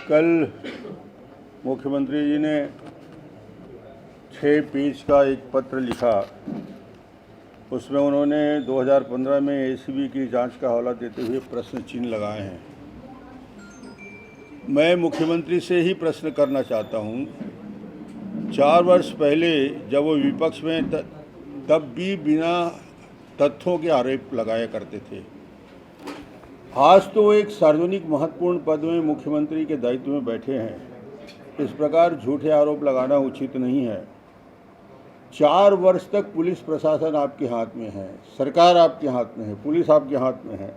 कल मुख्यमंत्री जी ने 6 पेज का एक पत्र लिखा। उसमें उन्होंने 2015 में एसीबी की जांच का हवाला देते हुए प्रश्न चिन्ह लगाए हैं। मैं मुख्यमंत्री से ही प्रश्न करना चाहता हूं। 4 वर्ष पहले जब वो विपक्ष में तब भी बिना तथ्यों के आरोप लगाया करते थे। आज तो एक सार्वजनिक महत्वपूर्ण पद में मुख्यमंत्री के दायित्व में बैठे हैं। इस प्रकार झूठे आरोप लगाना उचित नहीं है। 4 वर्ष तक पुलिस प्रशासन आपके हाथ में है, सरकार आपके हाथ में है, पुलिस आपके हाथ में है।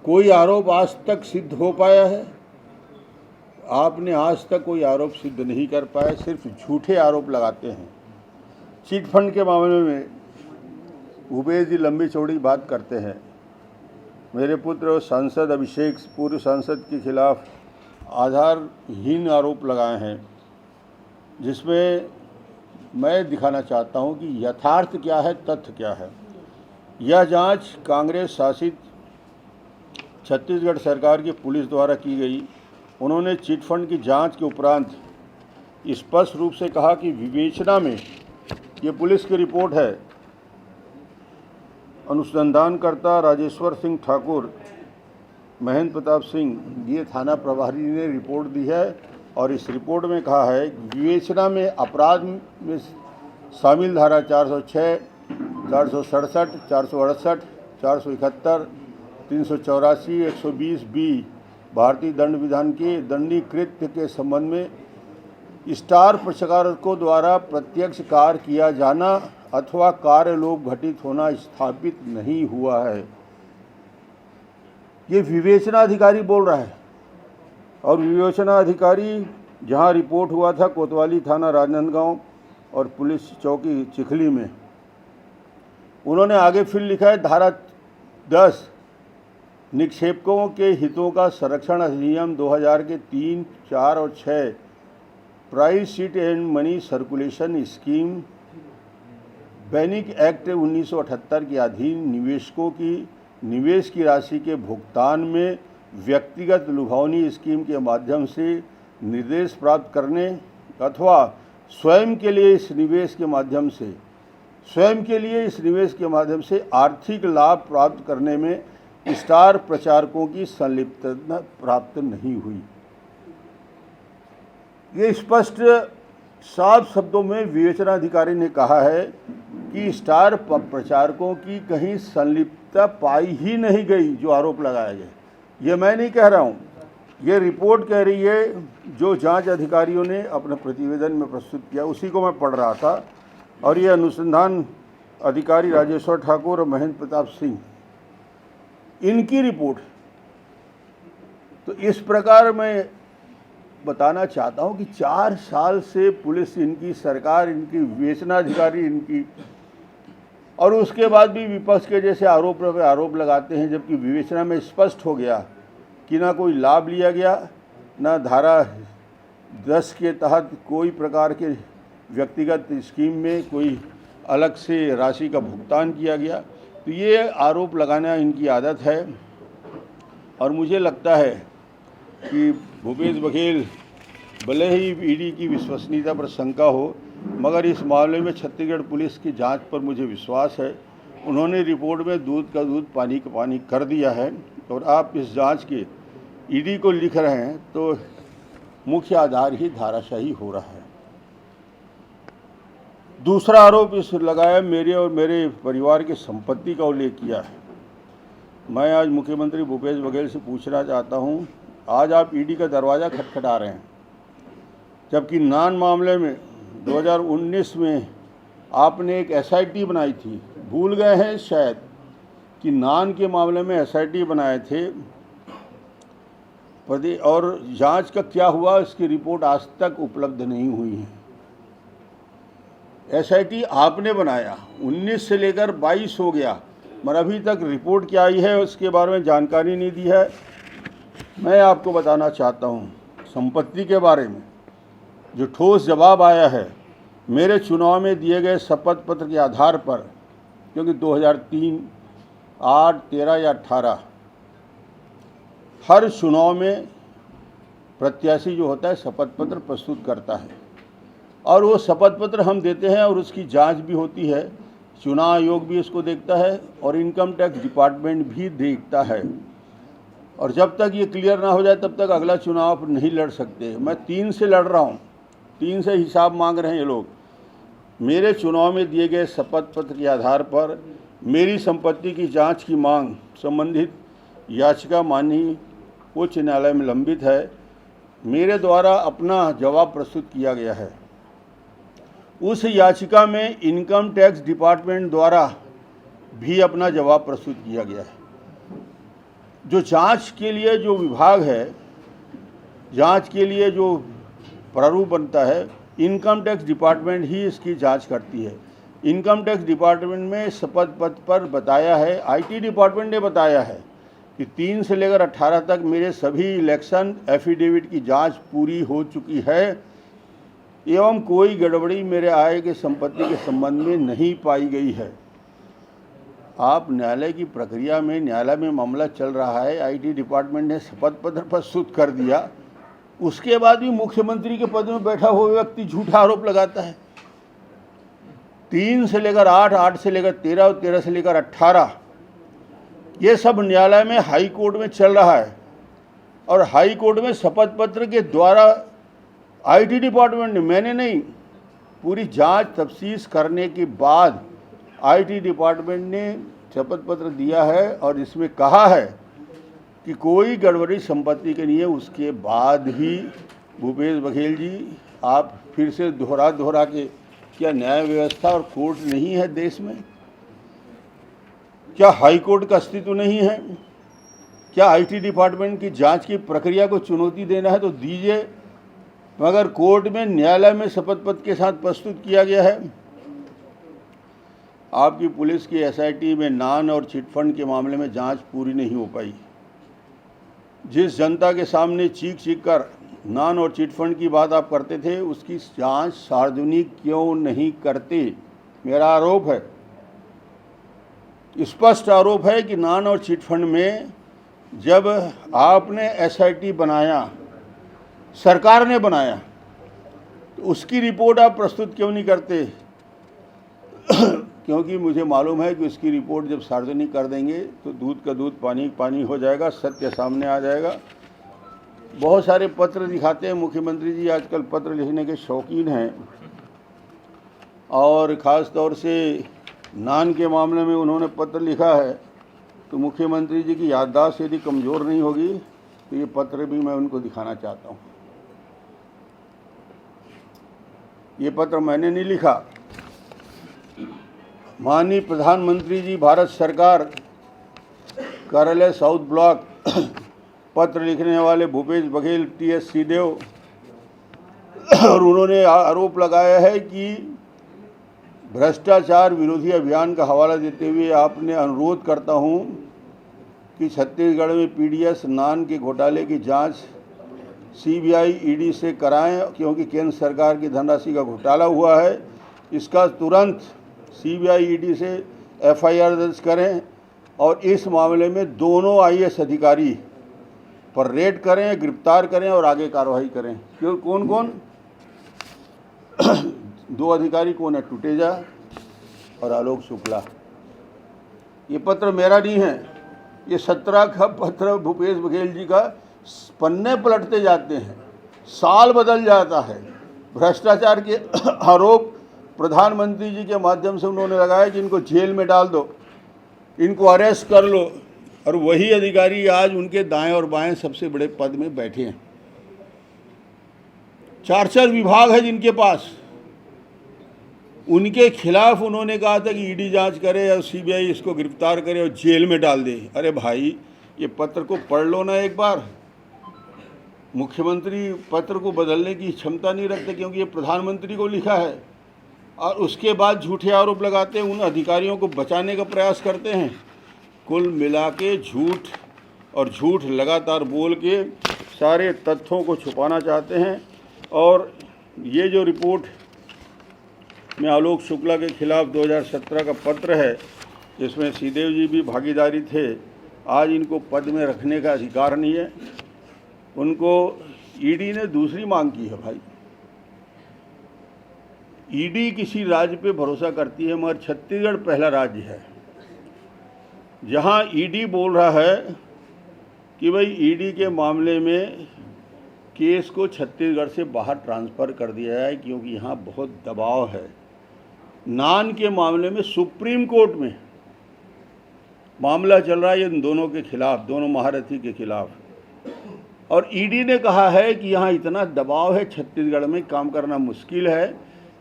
कोई आरोप आज तक सिद्ध हो पाया है? आपने आज तक कोई आरोप सिद्ध नहीं कर पाए, सिर्फ झूठे आरोप लगाते हैं। चिट फंड के मामले में भूपेश जी लंबी चौड़ी बात करते हैं। मेरे पुत्र और सांसद अभिषेक पूर्व सांसद के खिलाफ आधारहीन आरोप लगाए हैं, जिसमें मैं दिखाना चाहता हूं कि यथार्थ क्या है, तथ्य क्या है। यह जांच कांग्रेस शासित छत्तीसगढ़ सरकार की पुलिस द्वारा की गई। उन्होंने चिट फंड की जांच के उपरांत स्पष्ट रूप से कहा कि विवेचना में, ये पुलिस की रिपोर्ट है, अनुसंधानकर्ता राजेश्वर सिंह ठाकुर, महेंद्र प्रताप सिंह, ये थाना प्रभारी ने रिपोर्ट दी है। और इस रिपोर्ट में कहा है कि विवेचना में अपराध में शामिल धारा 406, 467, 468, 471, 384, 120 बी भारतीय दंड विधान के दंडनीय कृत्य के संबंध में स्टार प्रचारकों द्वारा प्रत्यक्ष कार्य किया जाना अथवा कार्य लोग घटित होना स्थापित नहीं हुआ है। ये विवेचना अधिकारी बोल रहा है। और विवेचना अधिकारी जहां रिपोर्ट हुआ था कोतवाली थाना राजनांदगांव और पुलिस चौकी चिखली में, उन्होंने आगे फिर लिखा है धारा 10 निक्षेपकों के हितों का संरक्षण अधिनियम 2000 के 3, 4 और 6 price sheet and money circulation scheme bionic act 1978 के अधीन निवेशकों की निवेश की राशि के भुगतान में व्यक्तिगत लुभावनी स्कीम के माध्यम से निर्देश प्राप्त करने अथवा स्वयं के लिए इस निवेश के माध्यम से आर्थिक लाभ प्राप्त करने में स्टार प्रचारकों की संलिप्तता प्राप्त नहीं हुई। ये स्पष्ट साफ शब्दों में विवेचना अधिकारी ने कहा है कि स्टार प्रचारकों की कहीं संलिप्तता पाई ही नहीं गई जो आरोप लगाया गया। ये मैं नहीं कह रहा हूँ, ये रिपोर्ट कह रही है, जो जांच अधिकारियों ने अपने प्रतिवेदन में प्रस्तुत किया उसी को मैं पढ़ रहा था। और ये अनुसंधान अधिकारी राजेश्वर ठाकुर और महेंद्र प्रताप सिंह, इनकी रिपोर्ट। तो इस प्रकार मैं बताना चाहता हूं कि 4 साल से पुलिस इनकी, सरकार इनकी, विवेचना अधिकारी इनकी, और उसके बाद भी विपक्ष के जैसे आरोप पे आरोप लगाते हैं, जबकि विवेचना में स्पष्ट हो गया कि ना कोई लाभ लिया गया, ना धारा 10 के तहत कोई प्रकार के व्यक्तिगत स्कीम में कोई अलग से राशि का भुगतान किया गया। तो ये आरोप लगाना इनकी आदत है। और मुझे लगता है कि भूपेश बघेल, भले ही ईडी की विश्वसनीयता पर शंका हो, मगर इस मामले में छत्तीसगढ़ पुलिस की जांच पर मुझे विश्वास है। उन्होंने रिपोर्ट में दूध का दूध, पानी का पानी कर दिया है। और आप इस जांच के ईडी को लिख रहे हैं तो मुख्य आधार ही धाराशाही हो रहा है। दूसरा आरोप इस लगाया, मेरे और मेरे परिवार की संपत्ति का उल्लेख किया है। मैं आज मुख्यमंत्री भूपेश बघेल से पूछना चाहता हूं, आज आप ईडी का दरवाज़ा खटखटा रहे हैं, जबकि नान मामले में 2019 में आपने एक एसआईटी बनाई थी। भूल गए हैं शायद कि नान के मामले में एसआईटी बनाए थे, और जांच का क्या हुआ इसकी रिपोर्ट आज तक उपलब्ध नहीं हुई है। एसआईटी आपने बनाया, 19 से लेकर 22 हो गया, मगर अभी तक रिपोर्ट क्या आई है उसके बारे में जानकारी नहीं दी है। मैं आपको बताना चाहता हूं, संपत्ति के बारे में जो ठोस जवाब आया है मेरे चुनाव में दिए गए शपथ पत्र के आधार पर, क्योंकि 2003, 8, 13 या 18 हर चुनाव में प्रत्याशी जो होता है शपथ पत्र प्रस्तुत करता है और वो शपथ पत्र हम देते हैं और उसकी जांच भी होती है। चुनाव आयोग भी इसको देखता है और इनकम टैक्स डिपार्टमेंट भी देखता है और जब तक ये क्लियर ना हो जाए तब तक अगला चुनाव आप नहीं लड़ सकते। मैं 3 से लड़ रहा हूँ, 3 से हिसाब मांग रहे हैं ये लोग। मेरे चुनाव में दिए गए शपथ पत्र के आधार पर मेरी संपत्ति की जांच की मांग संबंधित याचिका माननीय उच्च न्यायालय में लंबित है। मेरे द्वारा अपना जवाब प्रस्तुत किया गया है। उस याचिका में इनकम टैक्स डिपार्टमेंट द्वारा भी अपना जवाब प्रस्तुत किया गया है। जो जांच के लिए जो विभाग है, जांच के लिए जो प्रारूप बनता है, इनकम टैक्स डिपार्टमेंट ही इसकी जांच करती है। इनकम टैक्स डिपार्टमेंट में शपथ पत्र पर बताया है, आईटी डिपार्टमेंट ने बताया है कि 3 से लेकर 18 तक मेरे सभी इलेक्शन एफिडेविट की जांच पूरी हो चुकी है एवं कोई गड़बड़ी मेरे आय के संपत्ति के संबंध में नहीं पाई गई है। आप न्यायालय की प्रक्रिया में, न्यायालय में मामला चल रहा है, आईटी डिपार्टमेंट ने शपथ पत्र प्रस्तुत कर दिया, उसके बाद भी मुख्यमंत्री के पद में बैठा हुआ व्यक्ति झूठा आरोप लगाता है। 3 से लेकर 8, 8 से लेकर 13 और 13 से लेकर 18 ये सब न्यायालय में, हाई कोर्ट में चल रहा है और हाई कोर्ट में शपथ पत्र के द्वारा आईटी डिपार्टमेंट ने, मैंने नहीं, पूरी जांच तफ्तीश करने के बाद आईटी डिपार्टमेंट ने शपथ पत्र दिया है और इसमें कहा है कि कोई गड़बड़ी संपत्ति के नहीं है। उसके बाद भी भूपेश बघेल जी, आप फिर से दोहरा के, क्या न्याय व्यवस्था और कोर्ट नहीं है देश में? क्या हाई कोर्ट का अस्तित्व नहीं है? क्या आईटी डिपार्टमेंट की जांच की प्रक्रिया को चुनौती देना है तो दीजिए, मगर कोर्ट में, न्यायालय में शपथ पत्र के साथ प्रस्तुत किया गया है। आपकी पुलिस की एसआईटी में नान और चिटफंड के मामले में जांच पूरी नहीं हो पाई। जिस जनता के सामने चीख कर नान और चिटफंड की बात आप करते थे, उसकी जांच सार्वजनिक क्यों नहीं करते? मेरा आरोप है, स्पष्ट आरोप है कि नान और चिटफंड में जब आपने एसआईटी बनाया, सरकार ने बनाया, तो उसकी रिपोर्ट आप प्रस्तुत क्यों नहीं करते? क्योंकि मुझे मालूम है कि उसकी रिपोर्ट जब सार्वजनिक कर देंगे तो दूध का दूध, पानी पानी हो जाएगा, सत्य सामने आ जाएगा। बहुत सारे पत्र दिखाते हैं, मुख्यमंत्री जी आजकल पत्र लिखने के शौकीन हैं और ख़ास तौर से नान के मामले में उन्होंने पत्र लिखा है। तो मुख्यमंत्री जी की याददाश्त यदि कमज़ोर नहीं होगी तो ये पत्र भी मैं उनको दिखाना चाहता हूँ। ये पत्र मैंने नहीं लिखा, माननीय प्रधानमंत्री जी, भारत सरकार, कार्यालय साउथ ब्लॉक, पत्र लिखने वाले भूपेश बघेल, टीएस सिंहदेव, और उन्होंने आरोप लगाया है कि भ्रष्टाचार विरोधी अभियान का हवाला देते हुए आपने अनुरोध करता हूं कि छत्तीसगढ़ में पीडीएस नान के घोटाले की जांच सीबीआई ईडी से कराएं, क्योंकि केंद्र सरकार की धनराशि का घोटाला हुआ है। इसका तुरंत सीबीआई ईडी से एफआईआर दर्ज करें और इस मामले में दोनों आईएएस अधिकारी पर रेड करें, गिरफ्तार करें और आगे कार्रवाई करें। क्यों, कौन कौन? 2 अधिकारी कौन है? टुटेजा और आलोक शुक्ला। ये पत्र मेरा नहीं है, ये 17 का पत्र भूपेश बघेल जी का। पन्ने पलटते जाते हैं, साल बदल जाता है। भ्रष्टाचार के आरोप प्रधानमंत्री जी के माध्यम से उन्होंने लगाया कि इनको जेल में डाल दो, इनको अरेस्ट कर लो, और वही अधिकारी आज उनके दाएं और बाएं सबसे बड़े पद में बैठे हैं। 4 विभाग है जिनके पास, उनके खिलाफ उन्होंने कहा था कि ईडी जांच करे और सीबीआई इसको गिरफ्तार करे और जेल में डाल दे। अरे भाई, ये पत्र को पढ़ लो ना एक बार। मुख्यमंत्री पत्र को बदलने की क्षमता नहीं रखते क्योंकि ये प्रधानमंत्री को लिखा है, और उसके बाद झूठे आरोप लगाते हैं, उन अधिकारियों को बचाने का प्रयास करते हैं। कुल मिला के झूठ लगातार बोल के सारे तथ्यों को छुपाना चाहते हैं। और ये जो रिपोर्ट में आलोक शुक्ला के खिलाफ 2017 का पत्र है, जिसमें सिंहदेव जी भी भागीदारी थे, आज इनको पद में रखने का अधिकार नहीं है। उनको ईडी ने दूसरी मांग की है भाई। ईडी किसी राज्य पे भरोसा करती है, मगर छत्तीसगढ़ पहला राज्य है जहां ईडी बोल रहा है कि भाई ईडी के मामले में केस को छत्तीसगढ़ से बाहर ट्रांसफ़र कर दिया है क्योंकि यहाँ बहुत दबाव है। नान के मामले में सुप्रीम कोर्ट में मामला चल रहा है इन दोनों के खिलाफ, दोनों महारथी के खिलाफ, और ईडी ने कहा है कि यहाँ इतना दबाव है, छत्तीसगढ़ में काम करना मुश्किल है,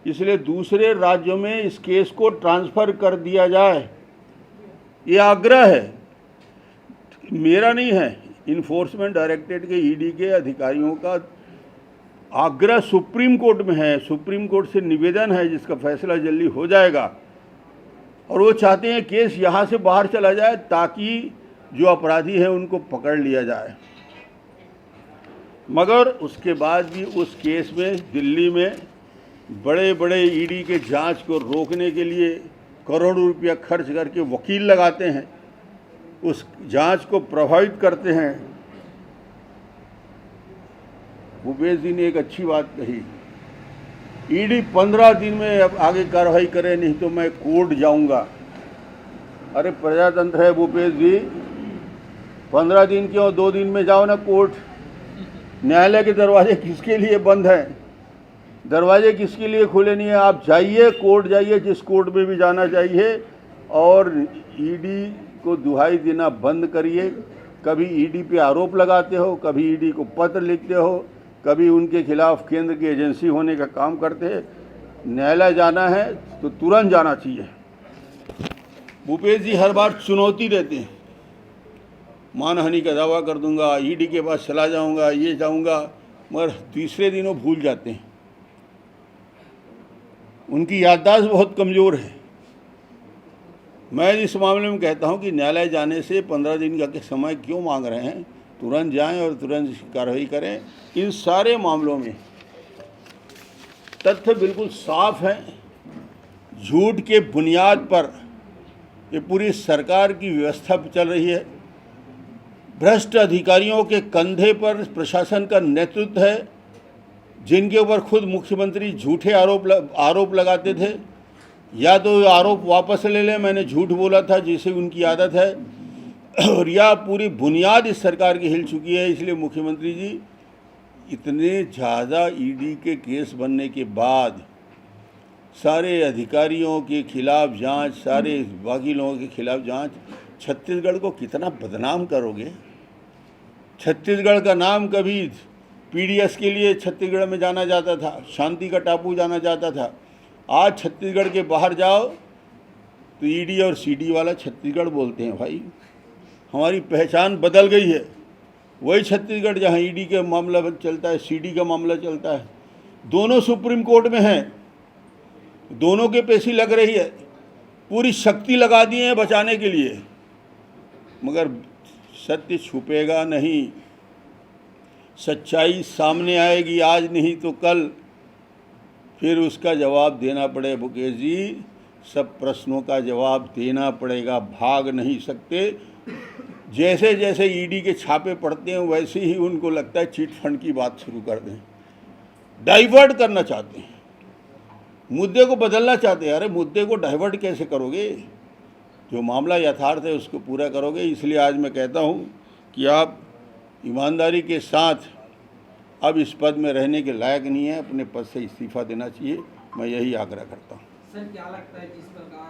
इसलिए दूसरे राज्यों में इस केस को ट्रांसफ़र कर दिया जाए। ये आग्रह है, मेरा नहीं है, इन्फोर्समेंट डायरेक्टरेट के ईडी के अधिकारियों का आग्रह सुप्रीम कोर्ट में है। सुप्रीम कोर्ट से निवेदन है जिसका फैसला जल्दी हो जाएगा, और वो चाहते हैं केस यहाँ से बाहर चला जाए ताकि जो अपराधी हैं उनको पकड़ लिया जाए। मगर उसके बाद भी उस केस में दिल्ली में बड़े बड़े ईडी के जांच को रोकने के लिए करोड़ों रुपया खर्च करके वकील लगाते हैं, उस जांच को प्रभावित करते हैं। भूपेश जी ने एक अच्छी बात कही, ईडी 15 दिन में अब आगे कार्रवाई करे, नहीं तो मैं कोर्ट जाऊंगा। अरे प्रजातंत्र है भूपेश जी, 15 दिन क्यों, 2 दिन में जाओ ना कोर्ट। न्यायालय के दरवाजे किसके लिए बंद हैं? दरवाजे किसके लिए खुले नहीं है? आप जाइए, कोर्ट जाइए, जिस कोर्ट में भी जाना चाहिए, और ईडी को दुहाई देना बंद करिए। कभी ईडी पे आरोप लगाते हो, कभी ईडी को पत्र लिखते हो, कभी उनके खिलाफ केंद्र की एजेंसी होने का काम करते हैं। न्यायालय जाना है तो तुरंत जाना चाहिए। भूपेश जी हर बार चुनौती देते हैं, मानहानि का दावा कर दूंगा, ईडी के पास चला जाऊंगा, ये जाऊंगा, मगर तीसरे दिनों भूल जाते हैं। उनकी याददाश्त बहुत कमज़ोर है। मैं इस मामले में कहता हूं कि न्यायालय जाने से 15 दिन का समय क्यों मांग रहे हैं? तुरंत जाएं और तुरंत कार्रवाई करें। इन सारे मामलों में तथ्य बिल्कुल साफ हैं। झूठ के बुनियाद पर ये पूरी सरकार की व्यवस्था चल रही है। भ्रष्ट अधिकारियों के कंधे पर प्रशासन का नेतृत्व है, जिनके ऊपर खुद मुख्यमंत्री झूठे आरोप लगाते थे। या तो आरोप वापस ले लें, मैंने झूठ बोला था, जिसे उनकी आदत है, और या पूरी बुनियाद इस सरकार की हिल चुकी है। इसलिए मुख्यमंत्री जी, इतने ज़्यादा ईडी के केस बनने के बाद सारे अधिकारियों के खिलाफ जांच, सारे बाकी लोगों के खिलाफ जांच, छत्तीसगढ़ को कितना बदनाम करोगे? छत्तीसगढ़ का नाम कभी पीडीएस के लिए छत्तीसगढ़ में जाना जाता था, शांति का टापू जाना जाता था। आज छत्तीसगढ़ के बाहर जाओ तो ईडी और सीडी वाला छत्तीसगढ़ बोलते हैं। भाई, हमारी पहचान बदल गई है। वही छत्तीसगढ़ जहाँ ईडी का मामला चलता है, सीडी का मामला चलता है, दोनों सुप्रीम कोर्ट में हैं, दोनों के पेशी लग रही है, पूरी शक्ति लगा दी है बचाने के लिए, मगर सत्य छुपेगा नहीं। सच्चाई सामने आएगी, आज नहीं तो कल, फिर उसका जवाब देना पड़े। मुकेश जी, सब प्रश्नों का जवाब देना पड़ेगा, भाग नहीं सकते। जैसे जैसे ईडी के छापे पड़ते हैं वैसे ही उनको लगता है चिट फंड की बात शुरू कर दें, डाइवर्ट करना चाहते हैं, मुद्दे को बदलना चाहते हैं। अरे मुद्दे को डाइवर्ट कैसे करोगे? जो मामला यथार्थ है उसको पूरा करोगे। इसलिए आज मैं कहता हूँ कि आप ईमानदारी के साथ अब इस पद में रहने के लायक नहीं है, अपने पद से इस्तीफा देना चाहिए। मैं यही आग्रह करता हूँ। सर, क्या लगता है जिस प्रकार